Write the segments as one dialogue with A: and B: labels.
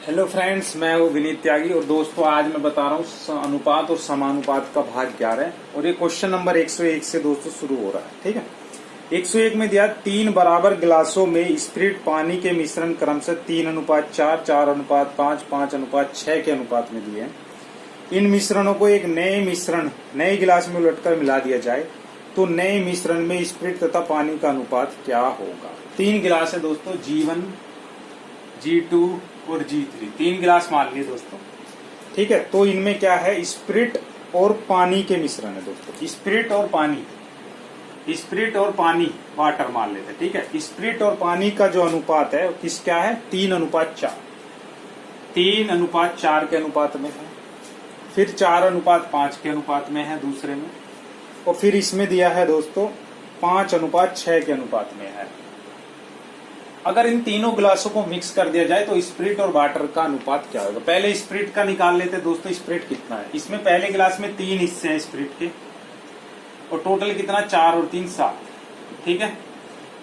A: Hello friends, मैं हूँ विनीत त्यागी और दोस्तों आज मैं बता रहा हूँ अनुपात और समानुपात का भाग 11 और ये क्वेश्चन नंबर 101 से दोस्तों शुरू हो रहा है। ठीक है, 101 में दिया 3 बराबर गिलासों में स्पिरिट पानी के मिश्रण क्रम से 3:4, 4:5, 5:6 के अनुपात में दिए हैं। इन मिश्रणों को एक नए गिलास में उलटकर मिला दिया जाए तो नए मिश्रण में स्पिरिट तथा पानी का अनुपात क्या होगा। 3 गिलास है दोस्तों, G1, G2 और G3, 3 गिलास मान लिए दोस्तों। ठीक है, तो इनमें क्या है, स्पिरिट और पानी के मिश्रण है दोस्तों। स्पिरिट और पानी वाटर मान लेते हैं। ठीक है, स्पिरिट और पानी का जो अनुपात है किस क्या है, 3:4, 3:4 के अनुपात में है, फिर 4:5 के अनुपात में है दूसरे में, और फिर इसमें दिया है दोस्तों 5:6 के अनुपात में है। अगर इन तीनों गिलासों को मिक्स कर दिया जाए तो स्पिरिट और वाटर का अनुपात क्या होगा। पहले स्पिरिट का निकाल लेते हैं दोस्तों। स्पिरिट कितना है, इसमें पहले गिलास में 3 हिस्से हैं स्पिरिट के और टोटल कितना, 4 और 3 7। ठीक है,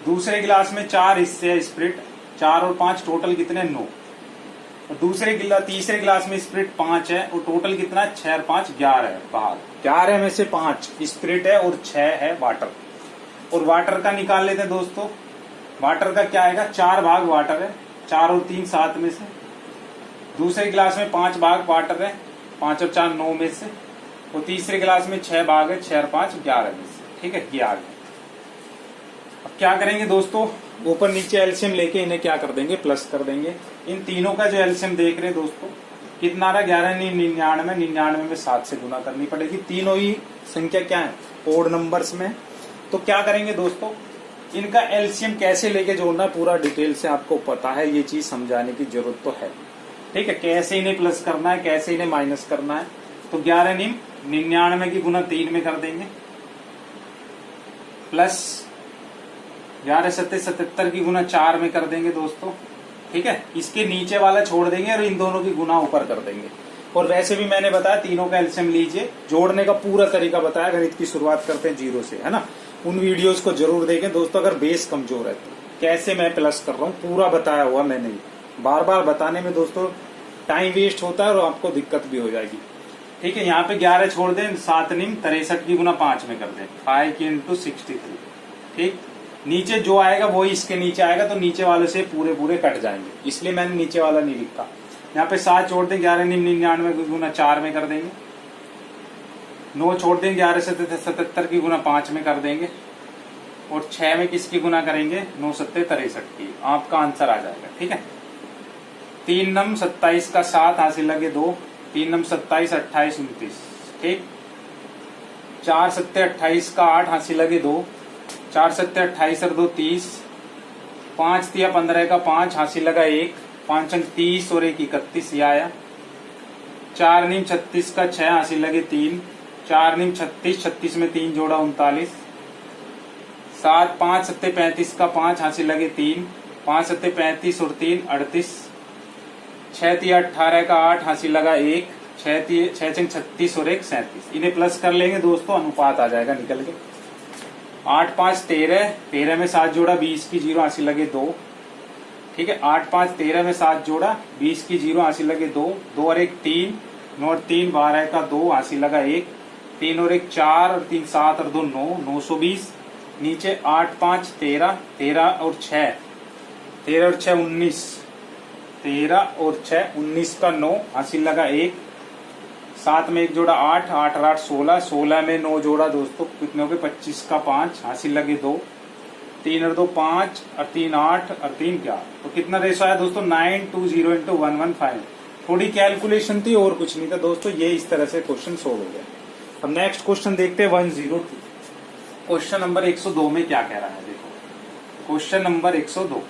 A: दूसरे गिलास में 4 हिस्से हैं स्पिरिट, 4 और 5 टोटल कितने, 9। और तीसरे गिलास में स्पिरिट 5 है और टोटल कितना, 6 और 5 11 है। बाहर 11 में से 5 स्पिरिट है और 6 है वाटर। और वाटर का निकाल लेते हैं दोस्तों। वाटर का क्या आएगा, 4 भाग वाटर है, 4 और 3 7 में से। दूसरे गिलास में 5 भाग वाटर है, 5 और 4 9 में से। और तीसरे गिलास में 6 भाग है, 6 और 5 11 में से। ठीक है, ये आ गया। अब क्या करेंगे दोस्तों, ऊपर नीचे एलसीएम लेके इन्हें क्या कर देंगे, प्लस कर देंगे। इन तीनों का जो एलसीएम देख रहे हैं दोस्तों, कितना रहा, 11 99, 99 में 7 से गुना करनी पड़ेगी। तीनों ही संख्या क्या है, ओड नंबर्स में। तो क्या करेंगे दोस्तों, इनका एलसीएम कैसे लेके जोड़ना है पूरा डिटेल से आपको पता है, ये चीज समझाने की जरूरत तो है। ठीक है, कैसे इन्हें प्लस करना है, कैसे इन्हें माइनस करना है। तो 11 99 की गुना 3 में कर देंगे, प्लस 11 7 77 की गुना 4 में कर देंगे दोस्तों। ठीक है, इसके नीचे वाला छोड़ देंगे और इन दोनों की गुना ऊपर कर देंगे। और वैसे भी मैंने बताया तीनों का एलसीएम लीजिए, जोड़ने का पूरा तरीका बताया। गणित की शुरुआत करते हैं 0 से, है ना। उन वीडियोस को जरूर देखें दोस्तों अगर बेस कमजोर है तो। कैसे मैं प्लस कर रहा हूँ पूरा बताया हुआ मैंने। बार बार बताने में दोस्तों टाइम वेस्ट होता है और आपको दिक्कत भी हो जाएगी। ठीक है, यहाँ पे 11 छोड़ दें, 7 63 की गुना 5 में कर दें, 5 × 63। ठीक, नीचे जो आएगा वही इसके नीचे आएगा, तो नीचे वाले से पूरे कट जाएंगे, इसलिए मैंने नीचे वाला नहीं लिखा। यहाँ पे 7 छोड़ दें, 11 99 की गुना 4 में कर देंगे। 9 छोड़ देंगे, 11 77 की गुना 5 में कर देंगे। और 6 में किसकी गुना करेंगे, 9 7 63 की। आपका आंसर आ जाएगा। ठीक है, 3 नम 27 का 7 हासिल लगे 2, 3 नम 27 28 29। ठीक, 4 7 28 का 8 हासिल लगे 2, 4 7 28 और 2 30, 5 3 15 का 5 हासिल लगा 1, 5 अंक 30 और 1 31 ये आया। 4 नीम 36 का 6 हासिल लगे 3, 4 नीम 36, 36 में 3 जोड़ा 39, 7 5 7 35 का 5 हासिल लगे 3, 5 7 35 और 3 38, 6 3 18 का 8 हासिल लगा 1, 6 36 और 1 37। इन्हें प्लस कर लेंगे दोस्तों, अनुपात आ जाएगा निकल के। 8 5 13, 13 में 7 जोड़ा 20 की 0 हासिल लगे 2। ठीक है, 8 5 13 में 7 जोड़ा 20 की 0 हासिल लगे 2, 2 और 1 3, 9 और 3 12 का 2 हासिल लगा 1, 3 और 1 4 और 3 7 और 2 9, 920। नीचे 8 5 13, 13 और 6, 13 और 6 19, 13 और 6 19 का 9 हासिल लगा 1, 7 में 1 जोड़ा 8, 8 और 8 16, 16 में 9 जोड़ा दोस्तों कितने हो गए, 25 का 5 हासिल लगे 2, 3 और 2 5 और 3 8 और 3 11। तो कितना रेशो आया दोस्तों, 920 × 115। थोड़ी कैलकुलेशन थी और कुछ नहीं था दोस्तों, ये इस तरह से क्वेश्चन सोल्व हो गया। अब नेक्स्ट क्वेश्चन देखते हैं 102। क्वेश्चन नंबर 102 में क्या कह रहा है, देखो क्वेश्चन नंबर 102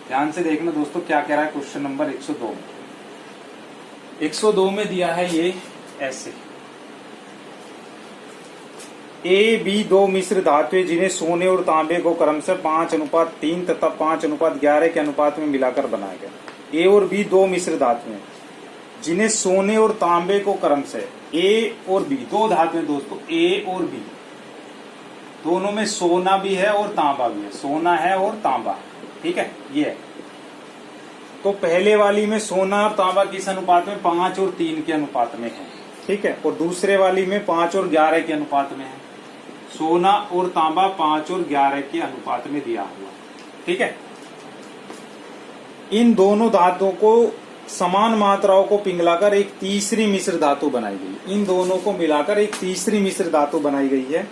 A: ध्यान से देखना दोस्तों क्या कह रहा है। क्वेश्चन नंबर 102 में 102 में दिया है ये ऐसे, ए बी 2 मिश्र धातुएं जिन्हें सोने और तांबे को क्रमशः 5:3 तथा 5:11 के अनुपात में मिलाकर बनाया गया। ए और बी 2 मिश्र धातुएं जिन्हें सोने और तांबे को क्रमशः, ए और बी 2 धातुएं दोस्तों, ए और बी दोनों में सोना भी है और तांबा भी है, सोना है और तांबा। ठीक है, ये है तो पहले वाली में सोना और तांबा किस अनुपात में, 5 और 3 के अनुपात में है, ठीक है। और दूसरे वाली में 5 और 11 के अनुपात में है। सोना और तांबा 5 और 11 के अनुपात में दिया हुआ, ठीक है। इन दोनों धातुओं को समान मात्राओं को पिघलाकर एक तीसरी मिश्र धातु बनाई गई। इन दोनों को मिलाकर एक तीसरी मिश्र धातु बनाई गई है।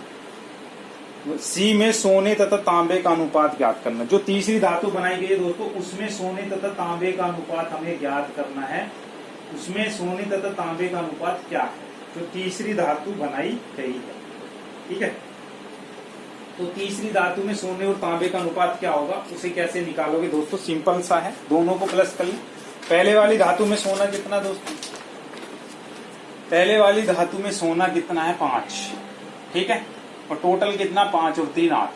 A: सी में सोने तथा तांबे का अनुपात ज्ञात करना। जो तीसरी धातु बनाई गई है दोस्तों, उसमें सोने तथा तांबे का अनुपात हमें ज्ञात करना है। उसमें सोने तथा तांबे का अनुपात क्या है, जो तीसरी धातु बनाई गई है, ठीक है। तो तीसरी धातु में सोने और तांबे का अनुपात क्या होगा, उसे कैसे निकालोगे दोस्तों, सिंपल सा है, दोनों को प्लस कर लें। पहले वाली धातु में सोना कितना दोस्तों, पहले वाली धातु में सोना कितना है, 5, ठीक है। और टोटल कितना, 5 और 3 8,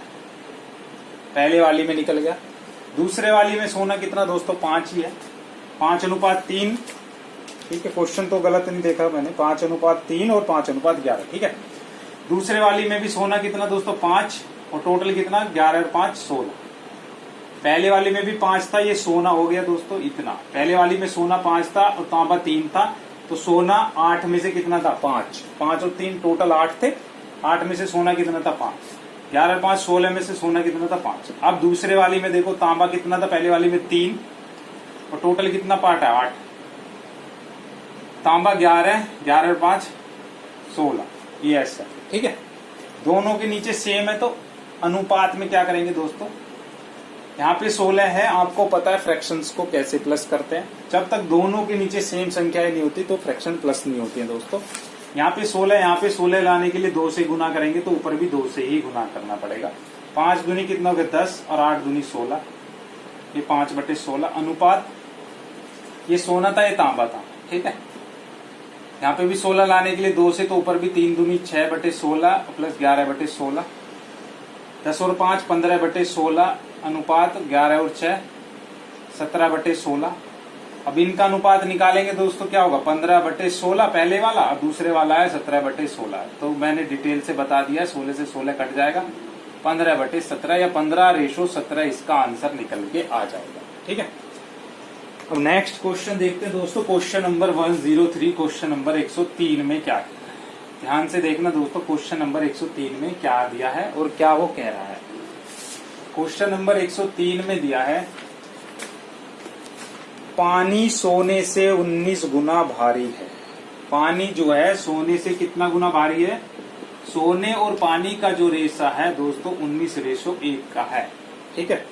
A: पहले वाली में निकल गया। दूसरे वाली में सोना कितना दोस्तों, 5 ही है, 5:3, ठीक है। क्वेश्चन तो गलत नहीं देखा मैंने, 5:3 और 5:11, ठीक है। दूसरे वाली में भी सोना कितना दोस्तों, 5, और टोटल कितना, 11 और 5 16। पहले वाली में भी 5 था, ये सोना हो गया दोस्तों इतना। पहले वाली में सोना 5 था और तांबा 3 था, तो सोना 8 में से कितना था, 5, 5 और 3 टोटल 8 थे। 8 में से सोना कितना था, 5, 11 और 5 16 में से सोना कितना था, 5। अब दूसरे वाली में देखो तांबा कितना था, पहले वाली में 3, और टोटल कितना पार्ट है, 8। तांबा 11, 11 और 5 16, ये ऐसा, ठीक है। दोनों के नीचे सेम है, तो अनुपात में क्या करेंगे दोस्तों, यहाँ पे 16 है, आपको पता है फ्रैक्शंस को कैसे प्लस करते हैं। जब तक दोनों के नीचे सेम संख्याएं नहीं होती तो फ्रैक्शन प्लस नहीं होती है दोस्तों। यहाँ पे 16, यहाँ पे 16 लाने के लिए 2 से गुना करेंगे, तो ऊपर भी 2 से ही गुना करना पड़ेगा। 5 दूनी कितना हो गया, 10, और 8 दूनी 16, ये 5/16 अनुपात। ये सोना था, ये तांबा था, ठीक है। यहाँ पे भी 16 लाने के लिए 2 से, तो ऊपर भी 3 दूनी 6/16 प्लस 11/16, 10 और 5 15/16 अनुपात, 11 और 6 17/16। अब इनका अनुपात निकालेंगे दोस्तों, क्या होगा, 15/16 पहले वाला, और दूसरे वाला है 17/16। तो मैंने डिटेल से बता दिया, 16 से 16 कट जाएगा, 15/17 या 15:17 इसका आंसर निकल के आ जाएगा, ठीक है। अब नेक्स्ट क्वेश्चन देखते हैं दोस्तों, क्वेश्चन नंबर 103, क्वेश्चन नंबर 103 में क्या है। ध्यान से देखना दोस्तों, क्वेश्चन नंबर 103 में क्या दिया है और क्या वो कह रहा है। क्वेश्चन नंबर 103 में दिया है, पानी सोने से 19 गुना भारी है। पानी जो है सोने से कितना गुना भारी है, सोने और पानी का जो रेशा है दोस्तों 19:1 का है, ठीक है।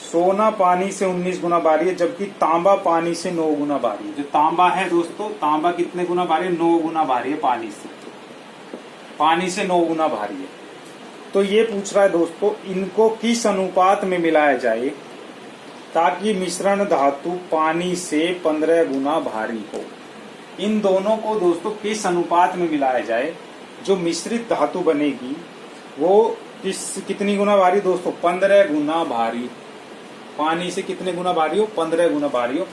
A: सोना पानी से 19 गुना भारी है, जबकि तांबा पानी से 9 गुना भारी है। जो तांबा है दोस्तों, तांबा कितने गुना भारी है, 9 गुना भारी है पानी से, पानी से 9 गुना भारी है। तो ये पूछ रहा है दोस्तों, इनको किस अनुपात में मिलाया जाए ताकि मिश्रण धातु पानी से 15 गुना भारी हो। इन दोनों को दोस्तों किस अनुपात में मिलाया जाए, जो मिश्रित धातु बनेगी वो कितनी गुना भारी दोस्तों, 15 गुना भारी। पानी से कितने गुना भारी हो, 15 गुना भारी हो।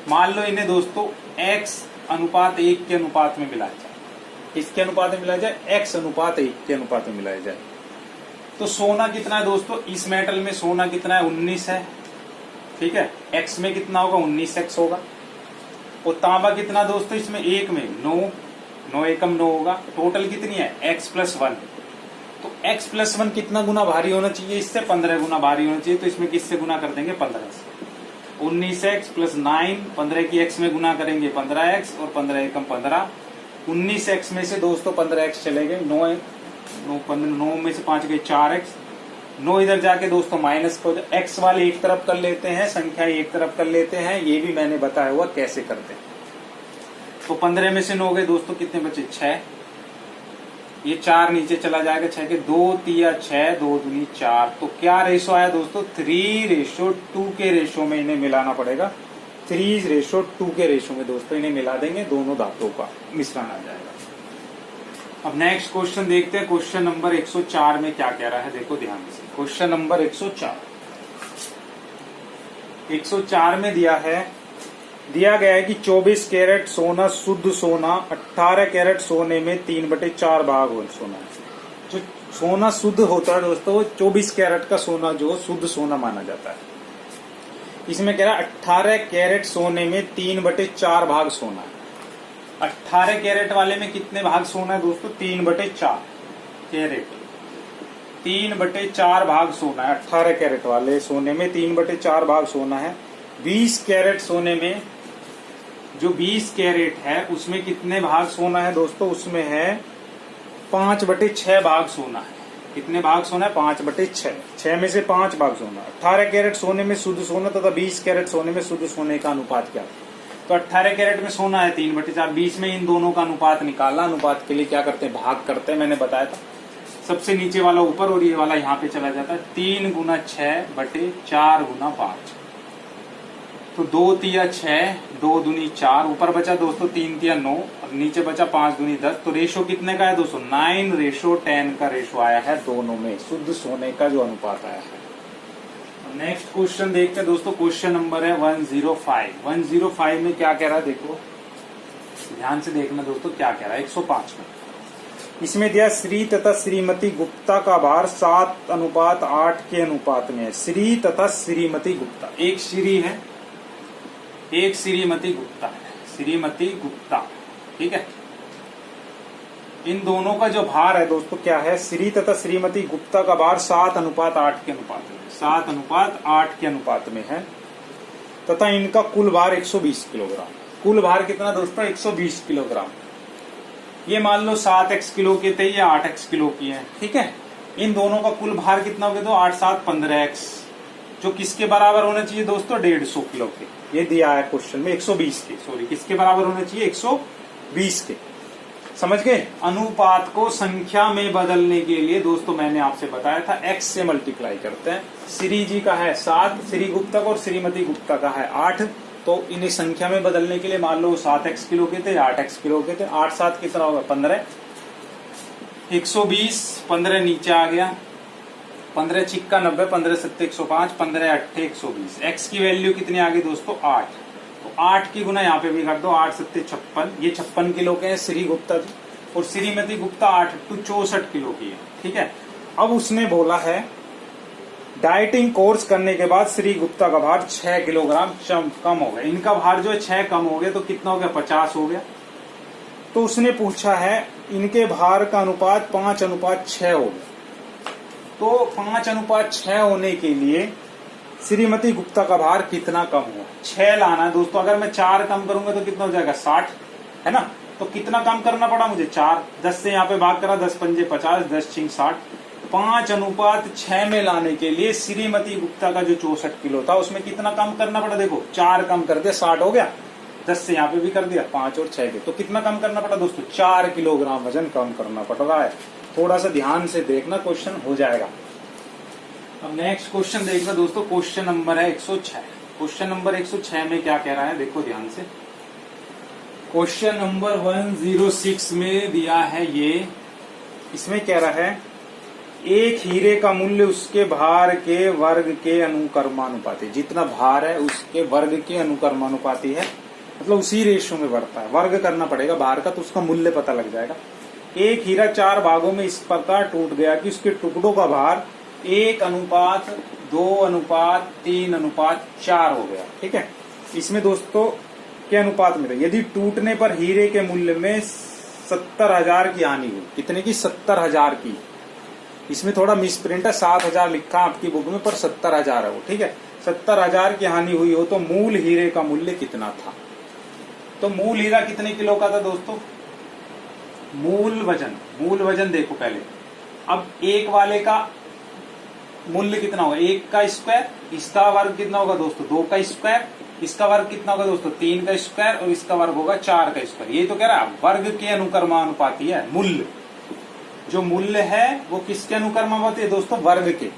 A: मान लो इन्हें दोस्तों x:1 के अनुपात में मिलाया जाए, किसके अनुपात में मिलाया जाए, x:1 के अनुपात में मिलाया जाए। तो सोना कितना है दोस्तों, इस मेटल में सोना कितना है, 19 है, ठीक है। x में कितना होगा, 19x होगा। और तांबा कितना दोस्तों, इसमें 1 में 9, 9 एकम 9 होगा। टोटल कितनी है, x+1। तो x+1 कितना गुना भारी होना चाहिए, इससे 15 गुना भारी होना चाहिए। तो इसमें किससे गुना कर देंगे, 15 से। 19x + 9, 15 की x में गुना करेंगे 15x, और 15 एकम 15। 19x में से दोस्तों 15x चले गए, 9 में से 5 गए 4x। 9 इधर जाके दोस्तों माइनस को x वाले एक तरफ कर लेते हैं, संख्या एक तरफ कर लेते हैं, ये भी मैंने बताया हुआ कैसे करते हैं। तो 15 में से 9 गए दोस्तों, कितने बचे, 6। ये 4 नीचे चला जाएगा, 6 के 2 3 6, 2 दूनी 4। तो क्या रेशो आया दोस्तों, 3:2 के रेशो में इन्हें मिलाना पड़ेगा। 3:2 के रेशो में दोस्तों इन्हें मिला देंगे, दोनों धातुओं का मिश्रण आ जाएगा। अब नेक्स्ट क्वेश्चन देखते हैं, क्वेश्चन नंबर 104 में क्या कह रहा है, देखो ध्यान से। क्वेश्चन नंबर 104 में दिया गया है कि 24 कैरेट सोना शुद्ध सोना 18 कैरेट सोने में 3/4 भाग हो सोना। जो सोना शुद्ध होता है दोस्तों, 24 कैरेट का सोना जो शुद्ध सोना माना जाता है। इसमें कह रहा 18 कैरेट सोने में 3/4 भाग सोना है। 18 कैरेट वाले में कितने भाग सोना है दोस्तों? 3/4 कैरेट, 3/4 भाग सोना है। 18 कैरेट वाले सोने में 3/4 भाग सोना है। 20 कैरेट सोने में, जो 20 कैरेट है उसमें कितने भाग सोना है दोस्तों? उसमें है 5/6 भाग सोना है। कितने भाग सोना है? 5/6। 6 में से 5 भाग सोना। 18 कैरेट सोने में शुद्ध सोना तथा 20 कैरेट सोने में शुद्ध सोने का अनुपात क्या है? तो 18 कैरेट में सोना है 3/4, 20 में इन दोनों का अनुपात निकालना। अनुपात के लिए क्या करते हैं? भाग करते हैं, मैंने बताया था। सबसे नीचे वाला ऊपर और ये वाला यहाँ पे चला जाता है। 3 × 6/4 × 5, तो 2 तिया 6, 2 दूनी 4, ऊपर बचा दोस्तों 3 तिया 9 और नीचे बचा 5 दूनी 10। तो रेशो कितने का है दोस्तों? 9:10 का रेशो आया है दोनों में, शुद्ध सोने का जो अनुपात आया है। नेक्स्ट क्वेश्चन देखते हैं दोस्तों। क्वेश्चन नंबर है 105। 105 में क्या कह रहा है देखो, ध्यान से देखना दोस्तों क्या कह रहा है। 105 में इसमें दिया श्री तथा श्रीमती गुप्ता का भार 7:8 के अनुपात में है। श्री तथा श्रीमती गुप्ता, एक श्री है एक श्रीमती गुप्ता है, श्रीमती गुप्ता, ठीक है। इन दोनों का जो भार है दोस्तों क्या है? श्री तथा श्रीमती गुप्ता का भार 7:8 के अनुपात में, 7:8 के अनुपात में है तथा इनका कुल भार 120 किलोग्राम। कुल भार कितना दोस्तों? 120 किलोग्राम। ये मान लो 7x किलो के थे, ये 8x किलो की है, ठीक है। इन दोनों का कुल भार कितना हो गया? तो 8 7 15x, जो किसके बराबर होना चाहिए दोस्तों? 150 किलो के। ये दिया है क्वेश्चन में 120 के, सॉरी किसके बराबर होना चाहिए? 120 के। समझ गए? अनुपात को संख्या में बदलने के लिए दोस्तों मैंने आपसे बताया था x से मल्टीप्लाई करते हैं। श्री जी का है 7, श्री गुप्ता का और श्रीमती गुप्ता का है 8, तो इन्हें संख्या में बदलने के लिए मान लो 7x किलो के थे, 8x किलो के थे। 8 7 कितना होगा? 15, 120, 15 नीचे आ गया, 15 छिक्का 90, 15 7 105, 15 8 120। x की वैल्यू कितनी आ गई दोस्तों? 8। तो 8 की गुना यहाँ पे भी कर दो, 8 7 56। ये 56 किलो के हैं श्री गुप्ता जी, और श्रीमती गुप्ता 8 to 64 किलो की है, ठीक है। अब उसने बोला है डाइटिंग कोर्स करने के बाद श्री गुप्ता का भार 6 किलोग्राम कम हो गया। इनका भार जो है 6 कम हो गया, तो कितना हो गया? 50 हो गया। तो उसने पूछा है इनके भार का अनुपात 5:6 हो गया। तो 5:6 होने के लिए श्रीमती गुप्ता का भार कितना कम हुआ? 6 लाना है दोस्तों। अगर मैं 4 कम करूंगा तो कितना हो जाएगा? 60, है ना। तो कितना कम करना पड़ा मुझे? 4। 10 से यहाँ पे भाग करा, 10 पंजे 50, 10 6 60। 5:6 में लाने के लिए श्रीमती गुप्ता का जो 64 किलो था उसमें कितना कम करना पड़ा? देखो 4 कम कर दिया, 60 हो गया। 10 से यहाँ पे भी कर दिया, 5 और 6 के, तो कितना कम करना पड़ा दोस्तों? 4 किलोग्राम वजन कम करना पड़ रहा है। थोड़ा सा ध्यान से देखना, क्वेश्चन हो जाएगा। अब नेक्स्ट क्वेश्चन देखना दोस्तों। क्वेश्चन नंबर है 106। क्वेश्चन नंबर 106 में क्या कह रहा है देखो ध्यान से। क्वेश्चन नंबर 106 में दिया है ये, इसमें कह रहा है एक हीरे का मूल्य उसके भार के वर्ग के अनुक्रमानुपाती। जितना भार है उसके वर्ग के अनुक्रमानुपाती है, मतलब उसी रेशो में बढ़ता है। वर्ग करना पड़ेगा भार का, तो उसका मूल्य पता लग जाएगा। एक हीरा 4 भागों में इस प्रकार टूट गया कि उसके टुकड़ों का भार 1:2:3:4 हो गया, ठीक है। इसमें दोस्तों के अनुपात में यदि टूटने पर हीरे के मूल्य में 70,000 की हानि हुई। कितने की? 70,000 की। इसमें थोड़ा मिसप्रिंट है, 7,000 लिखा आपकी बुक में, पर 70,000 है वो, ठीक है। 70,000 की हानि हुई हो तो मूल हीरे का मूल्य कितना था? तो मूल हीरा कितने किलो का था दोस्तों? मूल वजन देखो पहले। अब एक वाले का मूल्य कितना होगा? 1 का स्क्वायर। इसका वर्ग कितना होगा दोस्तों? 2 का स्क्वायर। इसका वर्ग कितना होगा दोस्तों? 3 का स्क्वायर। और इसका वर्ग होगा 4 का स्क्वायर। ये तो कह रहा है वर्ग के अनुक्रमानुपाती है। मूल्य, जो मूल्य है वो किसके अनुक्रमानुपाती है दोस्तों? वर्ग के।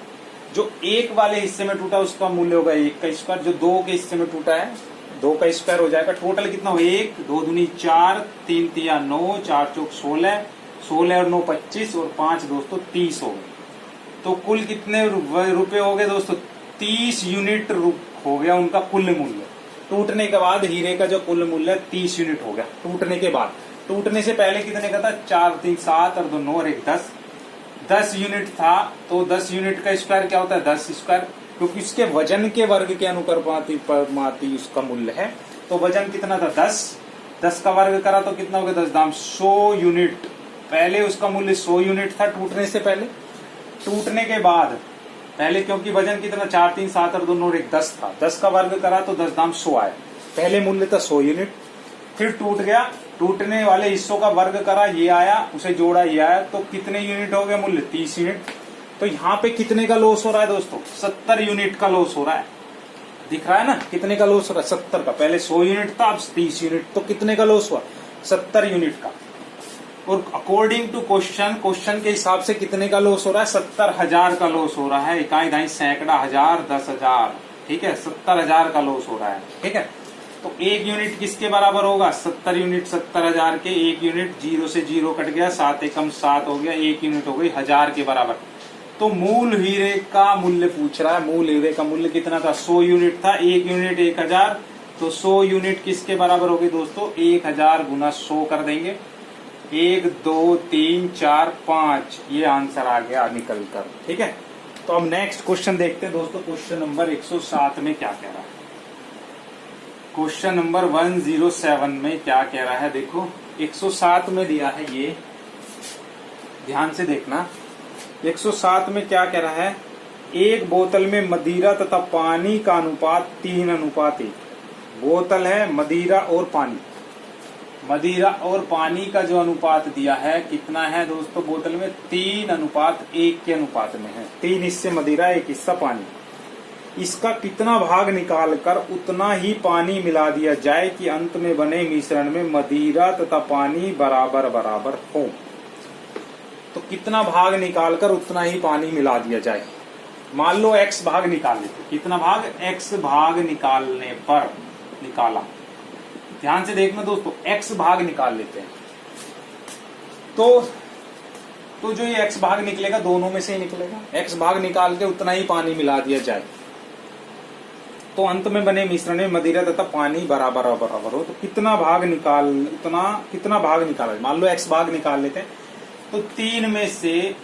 A: जो एक वाले हिस्से में टूटा उसका मूल्य होगा 1 का स्क्वायर। जो 2 के हिस्से में टूटा है 2 का स्क्वायर हो जाएगा। टोटल कितना हो? 1 2 दूनी 4, 3 तिया 9, 4 चौक 16, 16 और 9 25 और 5 दोस्तों 30 हो गए। तो कुल कितने रुपए हो गए दोस्तों? 30 यूनिट हो गया उनका कुल मूल्य। टूटने के बाद हीरे का जो कुल मूल्य 30 यूनिट हो गया टूटने के बाद। टूटने से पहले कितने का था? 4 3 7 और 2 9 और 1 10 यूनिट था। तो 10 यूनिट का स्क्वायर क्या होता है? 10 स्क्वायर। क्योंकि इसके वजन के वर्ग के अनुपाती उसका मूल्य है। तो वजन कितना था 10, 10 का वर्ग करा तो कितना हो गया 10 दाम 100 यूनिट। पहले उसका मूल्य 100 यूनिट था टूटने से पहले। टूटने के बाद पहले क्योंकि वजन कितना 4 3 7 और 2 और 1 10 था, 10 का वर्ग करा तो 10 दाम 100 आया। पहले मूल्य था 100 यूनिट, फिर टूट गया, टूटने वाले हिस्सों का वर्ग करा ये आया, उसे जोड़ा ये आया, तो कितने यूनिट हो गए मूल्य 30 यूनिट। तो यहाँ पे कितने का लॉस हो रहा है दोस्तों 70 यूनिट का लॉस हो रहा है। दिख रहा है ना कितने का लॉस हो रहा है 70 का। पहले 100 यूनिट था अब 30 यूनिट, तो कितने का लॉस हुआ 70 यूनिट का। और अकॉर्डिंग टू क्वेश्चन के हिसाब से कितने का लॉस हो रहा है 70,000 का लॉस हो रहा है। इकाई दाई सैकड़ा हजार 10,000, ठीक है 70,000 का लॉस हो रहा है। ठीक है, तो एक यूनिट किसके बराबर होगा 70 यूनिट 70,000 के। एक यूनिट 0 से 0 कट गया, 7 एकम 7 हो गया, एक यूनिट हो गई 1000 के बराबर। तो मूल हीरे का मूल्य पूछ रहा है। मूल हीरे का मूल्य कितना था 100 यूनिट था, एक यूनिट 1000, तो 100 यूनिट किसके बराबर होगी दोस्तों 1000 गुना 100 कर देंगे। 1 2 3 4 5 ये आंसर आ गया निकल कर। ठीक है, तो अब नेक्स्ट क्वेश्चन देखते हैं दोस्तों। क्वेश्चन नंबर 107 में क्या कह रहा है। क्वेश्चन नंबर 107 में क्या कह रहा है देखो 107 में दिया है, ये ध्यान से देखना। 107 में क्या कह रहा है, एक बोतल में मदिरा तथा पानी का अनुपात 3:1। बोतल है मदिरा और पानी, मदिरा और पानी का जो अनुपात दिया है कितना है दोस्तों बोतल में 3:1 के अनुपात में है। 3 हिस्से मदिरा 1 हिस्सा पानी। इसका कितना भाग निकालकर उतना ही पानी मिला दिया जाए कि अंत में बने मिश्रण में मदिरा तथा पानी बराबर बराबर हो। तो कितना भाग निकालकर उतना ही पानी मिला दिया जाए। मान लो x भाग निकाल लेते, कितना भाग x भाग निकालने पर निकाला। ध्यान से देखना दोस्तों, x भाग निकाल लेते हैं तो जो ये x भाग निकलेगा दोनों में से ही निकलेगा। x भाग निकाल के उतना ही पानी मिला दिया जाए तो अंत में बने मिश्रण में मदिरा तथा पानी बराबर बराबर हो। तो कितना भाग कितना भाग निकाला, मान लो x भाग निकाल लेते हैं तो 3 में से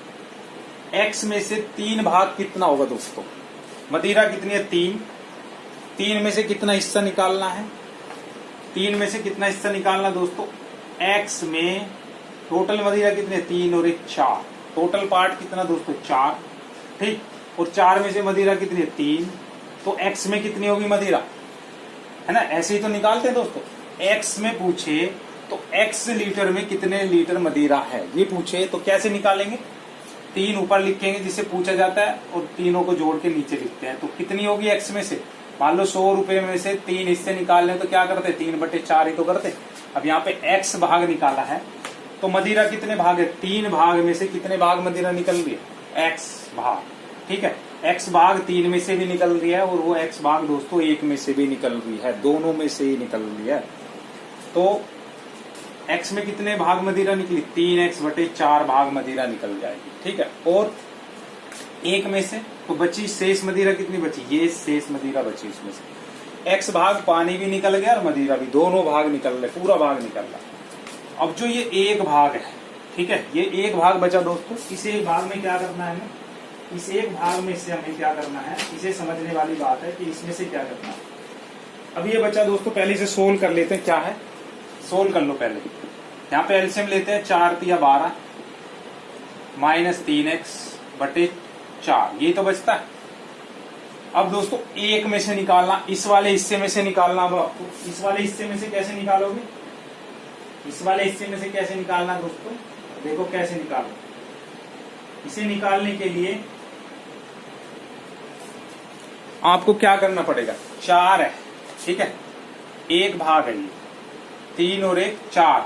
A: x में से 3 भाग कितना होगा दोस्तों। मदिरा कितनी है 3 में से कितना हिस्सा निकालना है, 3 में से कितना हिस्सा निकालना दोस्तों। x में टोटल मदिरा कितने 3 और 1 4, टोटल पार्ट कितना दोस्तों 4, ठीक। और 4 में से मदिरा कितनी है 3, तो x में कितनी होगी मदिरा, है ना। ऐसे ही तो निकालते हैं दोस्तों। x में पूछे तो x लीटर में कितने लीटर मदिरा है ये पूछे तो कैसे निकालेंगे, 3 ऊपर लिखेंगे जिसे पूछा जाता है और तीनों को जोड़ के नीचे लिखते हैं। तो कितनी होगी x में से, मान लो 100 रुपए में से 3 हिस्से निकालने तो क्या करते 3/4 ही तो करते। अब यहाँ पे x भाग निकाला है तो मदिरा कितने भाग है 3 भाग में से कितने भाग मदिरा निकल रही है x भाग, ठीक है। x भाग 3 में से भी निकल रही है और वो x भाग दोस्तों 1 में से भी निकल रही है, दोनों में से ही निकल रही है। तो x में कितने भाग मदिरा निकली 3x/4 भाग मदिरा निकल जाएगी, ठीक है। और 1 में से तो बची शेष मदिरा कितनी बची, ये शेष मदिरा बची, इसमें से x भाग पानी भी निकल गया और मदिरा भी, दोनों भाग निकल रहे, पूरा भाग निकल रहा। अब जो ये एक भाग है, ठीक है, ये एक भाग बचा दोस्तों, इस एक भाग में क्या करना है, इस एक भाग में से हमें क्या करना है, इसे समझने वाली बात है कि इसमें से क्या करना है। अब ये बचा दोस्तों, पहले इसे सोल्व कर लेते हैं, क्या है सोल्व कर लो पहले। यहाँ पे एलसीएम लेते हैं 4 × 12 -3x/4, ये तो बचता है। अब दोस्तों 1 में से निकालना, इस वाले हिस्से में से निकालना। अब आपको इस वाले हिस्से में से कैसे निकालोगे, इस वाले हिस्से में से कैसे निकालना दोस्तों, देखो कैसे निकालो। इसे निकालने के लिए आपको क्या करना पड़ेगा, 4 है, ठीक है, 1 भाग है ये, 3 और 1 4,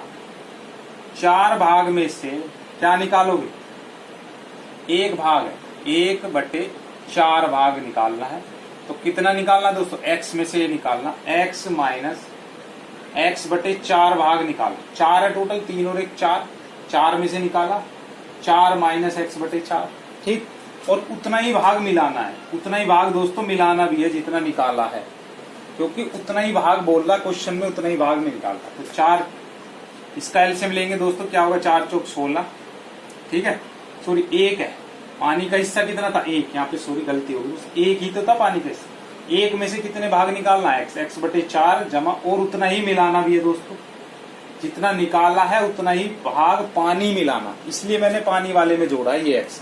A: 4 भाग में से क्या निकालोगे, 1 भाग है, 1/4 भाग निकालना है। तो कितना निकालना दोस्तों, x में से निकालना, x - x/4 भाग निकालो। 4 है टोटल, 3 और 1 4, 4 में से निकाला 4 - x/4, ठीक। और उतना ही भाग मिलाना है, उतना ही भाग दोस्तों मिलाना भी है जितना निकाला है, क्योंकि उतना ही भाग बोल रहा क्वेश्चन में, उतना ही भाग में निकालता। तो 4, इसका एलसीएम लेंगे दोस्तों, क्या होगा, 4 × 4 = 16, ठीक है। सॉरी 1 है, पानी का हिस्सा कितना था, एक। यहाँ पे सॉरी गलती होगी, एक ही तो था पानी का हिस्सा। एक में से कितने भाग निकालना है, x बटे 4 जमा और उतना ही मिलाना भी है दोस्तों, जितना निकाला है उतना ही भाग पानी मिलाना, इसलिए मैंने पानी वाले में जोड़ा है ये x।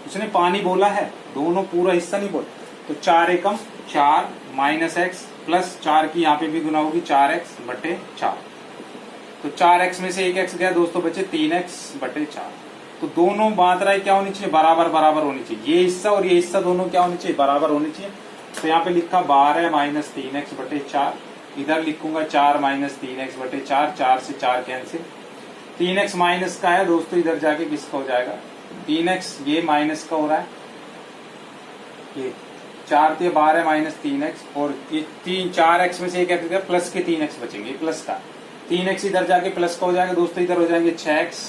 A: उसने पानी बोला है, दोनों पूरा हिस्सा नहीं बोला। तो 4 एकम 4 माइनस एक्स प्लस 4 की यहाँ पे भी गुना होगी 4x बटे 4। तो 4x में से एक x गया दोस्तों, बचे 3x बटे 4। तो दोनों मात्राएं क्या होनी चाहिए, बराबर बराबर होनी चाहिए। ये हिस्सा और ये हिस्सा दोनों क्या होनी चाहिए, बराबर होनी चाहिए। तो यहाँ पे लिखा 12 माइनस 3x बटे 4, इधर लिखूंगा 4 माइनस 3x बटे 4, 4 से 4 कैंसिल। 3x माइनस का है दोस्तों, इधर जाके किसका हो जाएगा 3x, ये माइनस का हो रहा है, ये 4 × 12 माइनस 3x, और ये 4x में से एक एक्स गया, प्लस के 3x बचेंगे, प्लस का 3x इधर जाके प्लस का हो जाएगा दोस्तों, इधर हो जाएंगे 6x,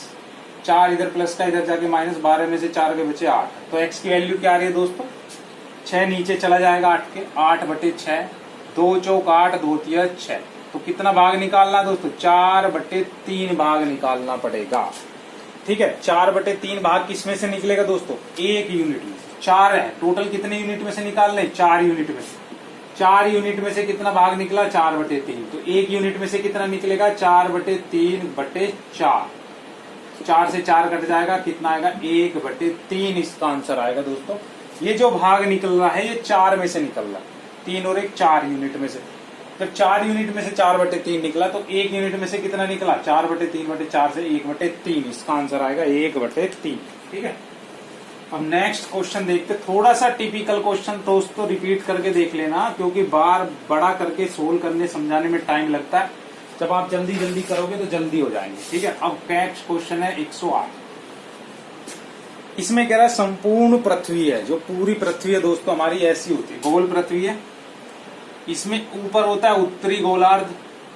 A: 4 इधर प्लस का, इधर जाके माइनस, 12 में से 4 के बचे 8। तो x की वैल्यू क्या आ रही है दोस्तों, 6 नीचे चला जाएगा 8 के, 8 बटे 6, 2 चौक 8, 2 तिया 6। तो कितना भाग निकालना है दोस्तों, 4 बटे 3 भाग निकालना पड़ेगा। ठीक है, 4 बटे 3 भाग किस में से निकलेगा दोस्तों, एक यूनिट में से। 4 है टोटल, कितने यूनिट में से निकाल रहे, 4 यूनिट में से। 4 यूनिट में से कितना भाग निकला, 4 बटे 3। तो एक यूनिट में से कितना निकलेगा, 4 बटे 3 बटे 4। 4 से 4 कट जाएगा, कितना आएगा 1 बटे 3 इसका आंसर आएगा दोस्तों। ये जो भाग निकल रहा है ये 4 में से निकल रहा है, 3 और 1 4 यूनिट में से। जब 4 यूनिट में से 4 बटे 3 निकला तो एक यूनिट में से कितना निकला, 4 बटे 3 बटे 4 से 1 बटे 3, इसका आंसर आएगा 1 बटे 3। ठीक है, अब नेक्स्ट क्वेश्चन देखते। थोड़ा सा टिपिकल क्वेश्चन दोस्तों रिपीट करके देख लेना, क्योंकि बार बड़ा करके सोल्व करने समझाने में टाइम लगता है। जब आप जल्दी जल्दी करोगे तो जल्दी हो जाएंगे। ठीक है, अब नेक्स्ट क्वेश्चन है 108। इसमें कह रहा है संपूर्ण पृथ्वी है, जो पूरी पृथ्वी है दोस्तों हमारी ऐसी होती है, गोल पृथ्वी है। इसमें ऊपर होता है उत्तरी गोलार्ध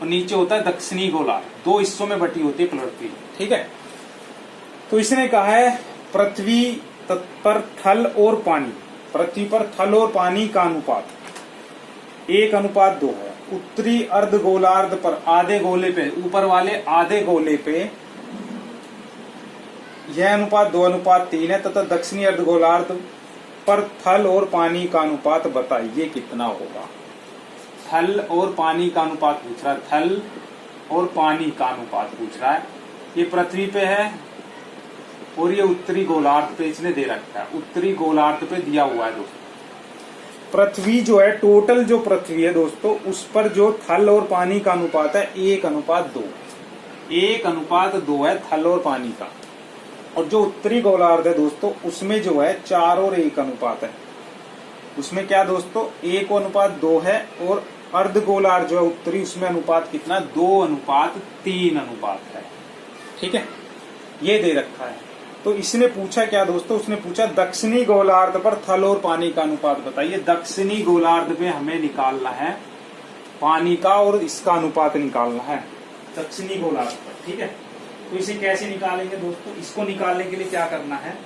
A: और नीचे होता है दक्षिणी गोलार्ध, दो हिस्सों में बटी होती है पृथ्वी। ठीक है, तो इसने कहा है पृथ्वी पर थल और पानी, पृथ्वी पर थल और पानी का अनुपात 1:2 है। उत्तरी अर्ध गोलार्ध पर आधे गोले पे, ऊपर वाले आधे गोले पे यह अनुपात 2:3 है, तथा दक्षिणी अर्ध गोलार्ध पर थल और पानी का अनुपात बताइए कितना होगा। थल और पानी का अनुपात पूछ रहा है, थल और पानी का अनुपात पूछ रहा है। ये पृथ्वी पे है और ये उत्तरी गोलार्ध पे इसने दे रखा है, उत्तरी गोलार्ध पे दिया हुआ है दोस्तों। पृथ्वी जो है, टोटल जो पृथ्वी है दोस्तों, उस पर जो थल और पानी का अनुपात है 1:2, 1:2 है थल और पानी का। और जो उत्तरी गोलार्ध है दोस्तों, उसमें जो है 4 और 1 अनुपात है। उसमें क्या दोस्तों 1:2 है, और अर्ध गोलार्ध जो है उत्तरी, उसमें अनुपात कितना 2:3 अनुपात है। ठीक है, ये दे रखा है। तो इसने पूछा क्या दोस्तों, उसने पूछा दक्षिणी गोलार्ध पर थल और पानी का अनुपात बताइए। दक्षिणी गोलार्ध पे हमें निकालना है पानी का और इसका अनुपात निकालना है दक्षिणी गोलार्ध पर। ठीक है, तो इसे कैसे निकालेंगे दोस्तों, इसको निकालने के लिए क्या करना है,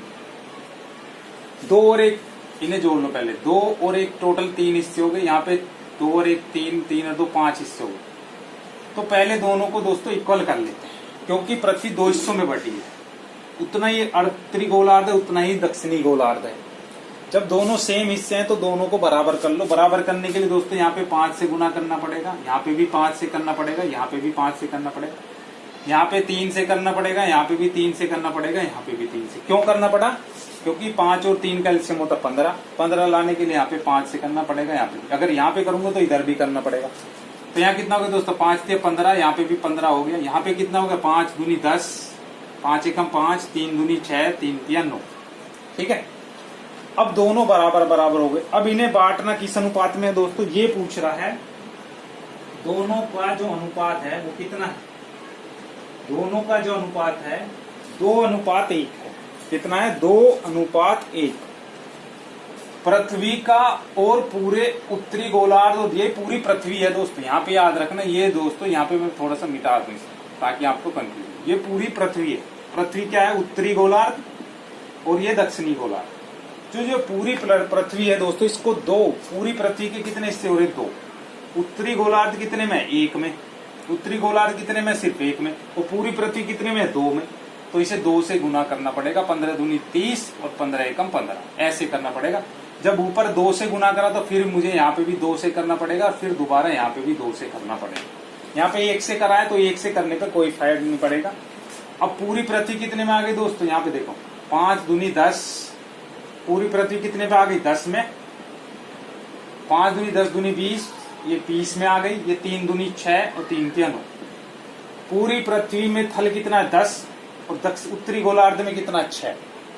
A: 2 और 1 इन्हें जोड़ लो पहले। 2 और 1 टोटल 3 हिस्से हो गए, यहाँ पे 2 और 1 3, 3 और 2 5 हिस्से हो गए। तो पहले दोनों को दोस्तों इक्वल कर लेते हैं, क्योंकि पृथ्वी 2 हिस्सों में बटी है। उतना ही उत्तरी गोलार्ध है, उतना ही दक्षिणी गोलार्ध है। जब दोनों सेम हिस्से हैं तो दोनों को बराबर कर लो। बराबर करने के लिए दोस्तों यहाँ पे 5 से गुना करना पड़ेगा, यहाँ पे भी 5 से करना पड़ेगा, यहाँ पे भी 5 से करना पड़ेगा, यहाँ पे 3 से करना पड़ेगा, यहाँ पे भी 3 से करना पड़ेगा, यहाँ पे भी 3 से। क्यों करना पड़ा, क्योंकि 5 और 3 का एलसीएम होता 15, 15 लाने के लिए यहाँ पे 5 से करना पड़ेगा। यहाँ पे अगर यहाँ पे करूंगा तो इधर भी करना पड़ेगा। तो यहाँ कितना हो गया दोस्तों, 5 × 15, यहाँ पे भी 15 हो गया। यहाँ पे कितना हो गया, 5 दूनी 10, 5 एकम 5, 3 दूनी 6, 3 तिया 9। ठीक है, अब दोनों बराबर बराबर हो गए। अब इन्हें बांटना किस अनुपात में है दोस्तों, ये पूछ रहा है। दोनों का जो अनुपात है वो कितना है, दोनों का जो अनुपात है 2:1 है। कितना है, 2:1। पृथ्वी का और पूरे उत्तरी गोलार्ध, और ये पूरी पृथ्वी है दोस्तों, यहाँ पे याद रखना। ये दोस्तों यहाँ पे मैं थोड़ा सा मिटा दूं ताकि आपको कंफ्यूजन। ये पूरी पृथ्वी है। पृथ्वी क्या है, उत्तरी गोलार्ध और ये दक्षिणी गोलार्ध। जो पूरी पृथ्वी है दोस्तों, इसको 2, पूरी पृथ्वी के कितने हिस्से हो रहे, 2। उत्तरी गोलार्ध कितने में, 1 में। उत्तरी गोलार्ध कितने में, सिर्फ 1 में। और पूरी पृथ्वी कितने में, 2 में। तो इसे 2 से गुना करना पड़ेगा। 15 दूनी 30 और 15 एकम 15, ऐसे करना पड़ेगा। जब ऊपर 2 से गुना करा तो फिर मुझे यहाँ पे भी 2 से करना पड़ेगा और फिर दोबारा यहाँ पे भी 2 से करना पड़ेगा। यहाँ पे 1 से करा है तो 1 से करने पे कोई फायदा नहीं पड़ेगा। अब पूरी पृथ्वी कितने में आ गई दोस्तों, यहाँ पे देखो 5 दूनी 10, पूरी पृथ्वी कितने पे आ गई 10 में, 5 दूनी 10 दूनी 20, ये 20 में आ गई, ये 3 दूनी 6 और 3 3 9। पूरी पृथ्वी में थल कितना है 10 और उत्तरी गोलार्ध में कितना 6।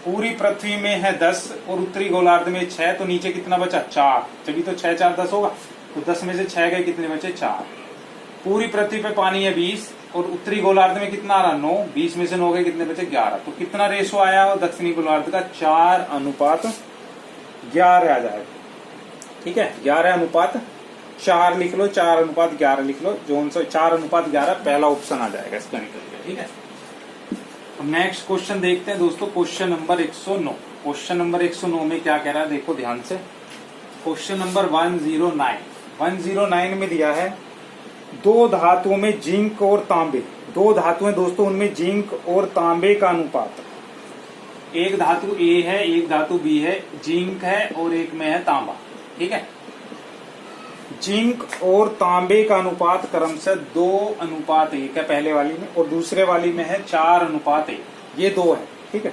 A: पूरी पृथ्वी में है 10 और उत्तरी गोलार्ध में 6, तो नीचे कितना बचा 4, तभी तो 6 4 10 होगा। तो 10 में से 6 गए, कितने बचे 4। पूरी पृथ्वी पे पानी है 20 और उत्तरी गोलार्ध में कितना आ रहा 9, 20 में से 9 गए, कितने बचे 11। तो कितना रेशो आया हो दक्षिणी गोलार्ध का 4:11 आ जाएगा। ठीक है, 11:4 लिख लो, 4:11 लिख लो, जोन से 4:11 पहला ऑप्शन आ जाएगा इसका निकल के। ठीक है, नेक्स्ट क्वेश्चन देखते हैं दोस्तों, क्वेश्चन नंबर 109। क्वेश्चन नंबर 109 में क्या कह रहा है देखो ध्यान से। क्वेश्चन नंबर 109 में दिया है 2 धातुओं में जिंक और तांबे, 2 धातुएं दोस्तों, उनमें जिंक और तांबे का अनुपात। एक धातु ए है, एक धातु बी है, जिंक है और एक में है तांबा। ठीक है, जिंक और तांबे का अनुपात क्रमशः 2:1 है पहले वाली में, और दूसरे वाली में है 4:1। ये 2 है। ठीक है,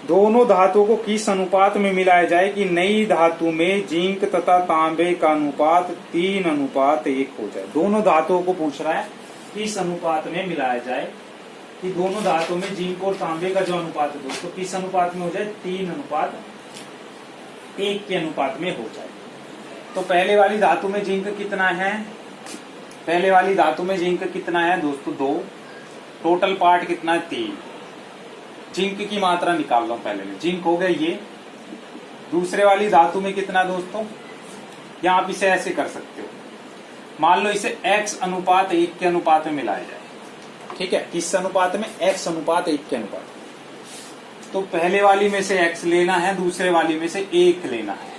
A: दोनों धातुओं को किस अनुपात में मिलाया जाए कि नई धातु में जिंक तथा तांबे का अनुपात 3:1 हो जाए। दोनों धातुओं को पूछ रहा है किस अनुपात में मिलाया जाए कि दोनों धातुओं में जिंक और तांबे का जो अनुपात है दोस्तों किस अनुपात में हो जाए, 3:1 के अनुपात में हो जाए। तो पहले वाली धातु में जिंक कितना है, पहले वाली धातु में जिंक कितना है दोस्तों 2, टोटल पार्ट कितना है 3। जिंक की मात्रा निकाल लो पहले में, जिंक हो गया ये। दूसरे वाली धातु में कितना दोस्तों, या आप इसे ऐसे कर सकते हो, मान लो इसे x:1 के अनुपात में मिलाया जाए। ठीक है, किस अनुपात में, x:1 के अनुपात। तो पहले वाली में से x लेना है, दूसरे वाली में से 1 लेना है।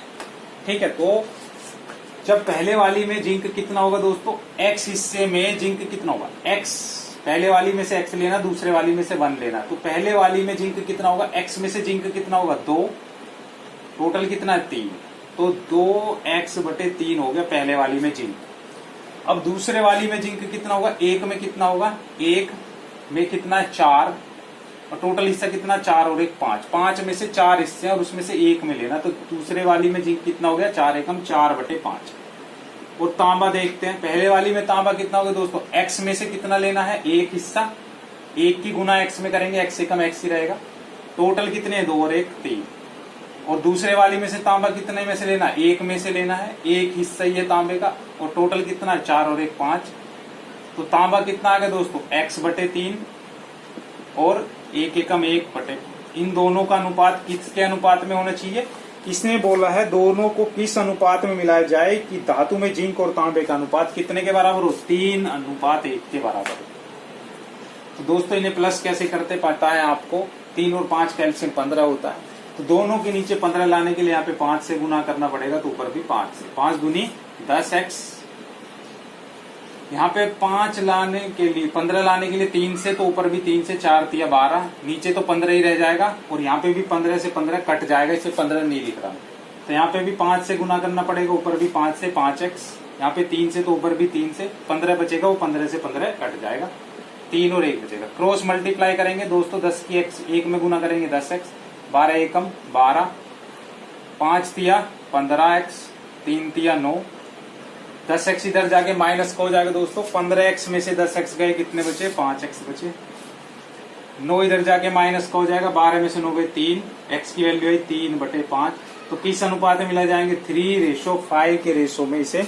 A: ठीक है, तो जब पहले वाली में जिंक कितना होगा दोस्तों, x हिस्से में जिंक कितना होगा, x पहले वाली में से x लेना, दूसरे वाली में से 1 लेना। तो पहले वाली में जिंक कितना होगा, x में से जिंक कितना होगा 2, टोटल कितना है 3, तो 2x/3 हो गया पहले वाली में जिंक। अब दूसरे वाली में जिंक कितना होगा, 1 में कितना होगा, 1 में कितना है 4, और टोटल हिस्सा कितना 4 और 1 5, 5 में से 4 हिस्से और उसमें से 1 में लेना। तो दूसरे वाली में जिंक कितना हो गया 4 एकम 4/5। और तांबा देखते हैं, पहले वाली में तांबा कितना होगा दोस्तों, x में से कितना लेना है 1 हिस्सा, 1 की गुना x में करेंगे, x एकम x ही रहेगा। टोटल कितने 2 और 1 3। और दूसरे वाली में से तांबा कितने में से लेना, 1 में से लेना है, 1 हिस्सा ही है तांबे का, और टोटल कितना है 4 और 1 5। तो तांबा कितना आ गया दोस्तों x/3 और 1 एकम 1/। इन दोनों का अनुपात किसके अनुपात में होना चाहिए, इसने बोला है दोनों को किस अनुपात में मिलाया जाए कि धातु में जिंक और तांबे का अनुपात कितने के बराबर हो, 3:1 के बराबर हो। तो दोस्तों इन्हें प्लस कैसे करते पता है आपको, 3 और 5 कैल्शियम 15 होता है। तो दोनों के नीचे 15 लाने के लिए यहाँ पे 5 से गुना करना पड़ेगा, तो ऊपर भी 5 से, 5 दूनी 10x। यहाँ पे 5 लाने के लिए 15 लाने के लिए 3 से, तो ऊपर भी 3 से, 4 3 12, नीचे तो 15 ही रह जाएगा। और यहाँ पे भी 15 से 15 कट जाएगा, इसे 15 नहीं लिख रहा। तो यहाँ पे भी 5 से गुना करना पड़ेगा, ऊपर भी 5 से 5x, यहाँ पे 3 से तो ऊपर भी 3 से, 15 बचेगा, वो 15 से 15 कट जाएगा, 3 और 1 बचेगा। क्रॉस मल्टीप्लाई करेंगे दोस्तों, 10 की x 1 में गुना करेंगे 10x, 12 एकम 12, 5 तिया 15x, 3 तिया 9, 10x इधर जाके माइनस का हो जाएगा दोस्तों, 15x में से 10x गए, कितने बचे 5x बचे। 9 इधर जाके माइनस का हो जाएगा, 12 में से 9 गए 3, x की वैल्यू है 3/5। तो किस अनुपात में मिला जाएंगे, 3:5 के रेशो में इसे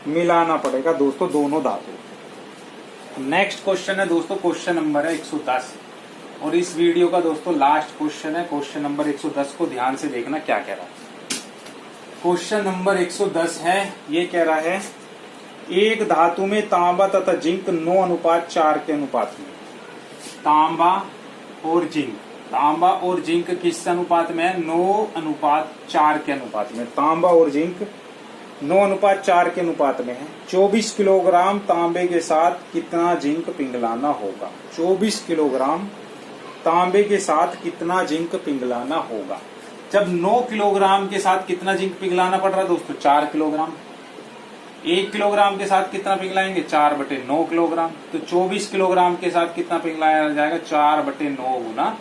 A: मिलाना पड़ेगा दोस्तों दोनों धातु। नेक्स्ट क्वेश्चन है दोस्तों, क्वेश्चन नंबर है 110, और इस वीडियो का दोस्तों लास्ट क्वेश्चन है। क्वेश्चन नंबर 110 को ध्यान से देखना क्या कह रहा है। क्वेश्चन नंबर 110 है, ये कह रहा है एक धातु में तांबा तथा जिंक 9:4 के अनुपात में। तांबा और जिंक किस अनुपात में है, 9:4 के अनुपात में। तांबा और जिंक 9:4 के अनुपात में है। 24 किलोग्राम तांबे के साथ कितना जिंक पिघलाना होगा। 24 किलोग्राम तांबे के साथ कितना जिंक पिघलाना होगा। जब 9 किलोग्राम के साथ कितना जिंक पिघलाना पड़ रहा है दोस्तों, 4 किलोग्राम। 1 किलोग्राम के साथ कितना पिघलाएंगे, 4/9 किलोग्राम। तो 24 किलोग्राम के साथ कितना पिघलाया जाएगा, 4/9 गुना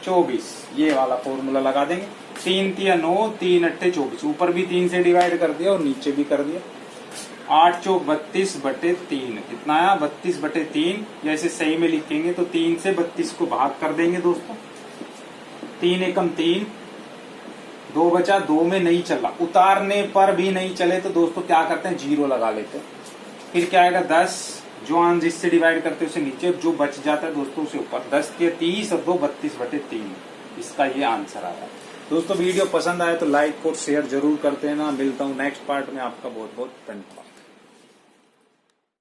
A: 24। ये वाला फॉर्मूला लगा देंगे। 3 तिया 9, 3 अट्ठे 24। ऊपर भी 3 से डिवाइड कर दिया और नीचे भी कर दिया। 8 चौक 32/3 कितना आया, 32/3। जैसे सही में लिखेंगे तो 3 से 32 को भाग कर देंगे दोस्तों। 3 एकम 3, 2 बचा, 2 में नहीं चला, उतारने पर भी नहीं चले तो दोस्तों क्या करते हैं, 0 लगा लेते हैं। फिर क्या आएगा, 10 जो आंस जिससे डिवाइड करते हैं उसे नीचे, जो बच जाता है दोस्तों उसे ऊपर। 10 के 30 और 2 32/3। इसका ये आंसर आया। दोस्तों वीडियो पसंद आए तो लाइक और शेयर जरूर करते हैं ना। मिलता हूँ नेक्स्ट पार्ट में। आपका बहुत बहुत धन्यवाद।